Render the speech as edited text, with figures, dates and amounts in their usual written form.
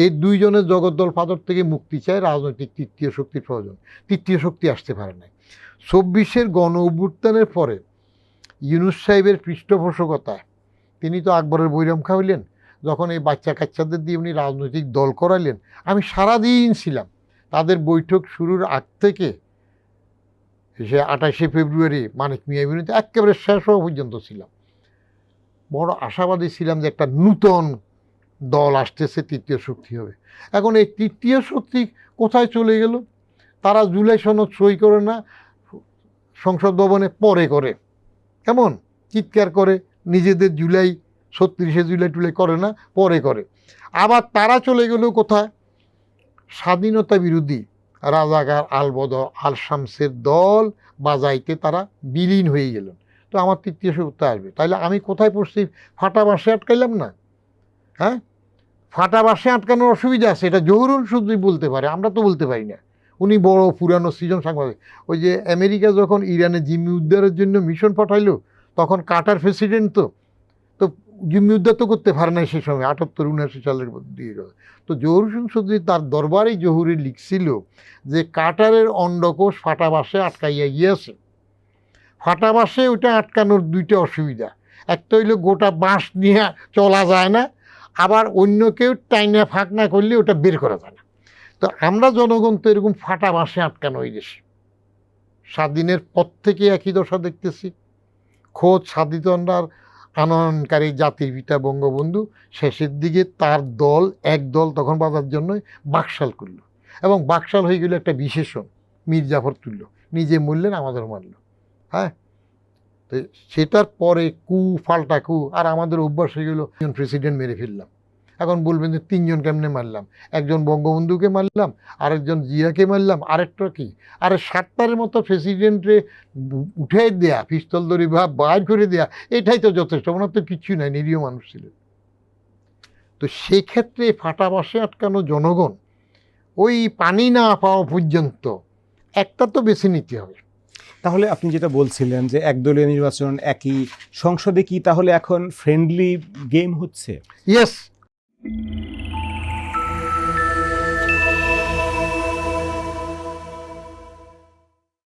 এই দুইজনের জগদ্দল পাথর থেকে মুক্তি চায়, রাজনৈতিক তৃতীয় শক্তির প্রয়োজন। তৃতীয় শক্তি আসতে পারে না। 24-এর গণ অভ্যুত্থানের পরে ইউনূস সাহেবের পৃষ্ঠপোষকতায় তিনি তো আকবরের বৈরাম খাওয়াইলেন, যখন এই বাচ্চা কাচ্চাদের দিয়ে উনি রাজনৈতিক দল করাইলেন, আমি সারাদিন ছিলাম তাদের বৈঠক শুরুর আগ থেকে সে 28শে ফেব্রুয়ারি মানিক মিয়া বিরুদ্ধে একেবারে শেষ হওয়া পর্যন্ত ছিলাম। বড় আশাবাদী ছিলাম যে একটা নূতন দল আসতেছে, তৃতীয় শক্তি হবে। এখন এই তৃতীয় শক্তি কোথায় চলে গেল? তারা জুলাই সনদ সই করে না, সংসদ ভবনে পরে করে, কেমন চিৎকার করে, নিজেদের জুলাই 36শে জুলাই টুলাই করে না, পরে করে। আবার তারা চলে গেল কোথায়? স্বাধীনতা বিরোধী রাজাকার আলবদর আল শামসের দল বাজাইতে তারা বিলীন হয়ে গেলেন। তো আমার তৃতীয় শক্তি আসবে, তাইলে আমি কোথায় পড়ছি? ফাটা বাসে আটকাইলাম না? হ্যাঁ, ফাটা বাসে আটকানোর অসুবিধা আছে, এটা জহুরুল শুধু বলতে পারে, আমরা তো বলতে পারি না। উনি বড় পুরানো সৃজন সাংবাদিক। ওই যে আমেরিকা যখন ইরানে জিম্মি উদ্ধারের জন্য মিশন পাঠাইলো, তখন কাটার প্রেসিডেন্ট, তো জিম্মি উদ্ধার তো করতে পারে না সেই সময়, 78-79 সালের দিয়ে গেল। তো জহুরুল চৌধুরী তার দরবারে জহুরি লিখছিল যে কাটারের অন্ডকোষ ফাটা বাসে আটকাইয়া গিয়েছে। ফাটা বাসে ওইটা আটকানোর দুইটা অসুবিধা, একটা হইলো গোটা বাঁশ নিয়ে চলা যায় না, আবার অন্য কেউ টাইনা ফাঁক না করলে ওটা বের করা যায় না। তো আমরা জনগণ তো এরকম ফাটা বাঁশে আটকানো হয়ে গেছি। স্বাধীনের পর থেকে একই দশা দেখতেছি। খোদ স্বাধীনতার আনয়নকারী জাতির পিতা বঙ্গবন্ধু শেষের দিকে তার দল, এক দল তখন বাঁধার জন্য বাকশাল করল, এবং বাকশাল হয়ে গেল একটা বিশেষণ। মীর জাফর তুলল, নিজে মরলেন, আমাদের মারল। হ্যাঁ, তো সেটার পরে পাল্টা কু, আর আমাদের অভ্যাস হয়ে গেল প্রেসিডেন্ট মেরে ফেললাম। এখন বলবেন যে 3জন কেমনে মারলাম? একজন বঙ্গবন্ধুকে মারলাম, আরেকজন জিয়াকে মারলাম, আরেকটা কি, আরে 7টার মতো প্রেসিডেন্টে উঠে দেয়া, পিস্তল ধরে বা বাইর করে দেয়া, এটাই তো যথেষ্ট। ওনার তো কিছুই নাই, নিরীহ মানুষ ছিলেন। তো সেক্ষেত্রে ফাটা বাসে আটকানো জনগণ ওই পানি না পাওয়া পর্যন্ত একটা তো বেছে নিতে হবে। তাহলে আপনি যেটা বলছিলেন যে একদলীয় নির্বাচন, একই সংসদে কি তাহলে এখন ফ্রেন্ডলি গেম হচ্ছে? ইয়েস।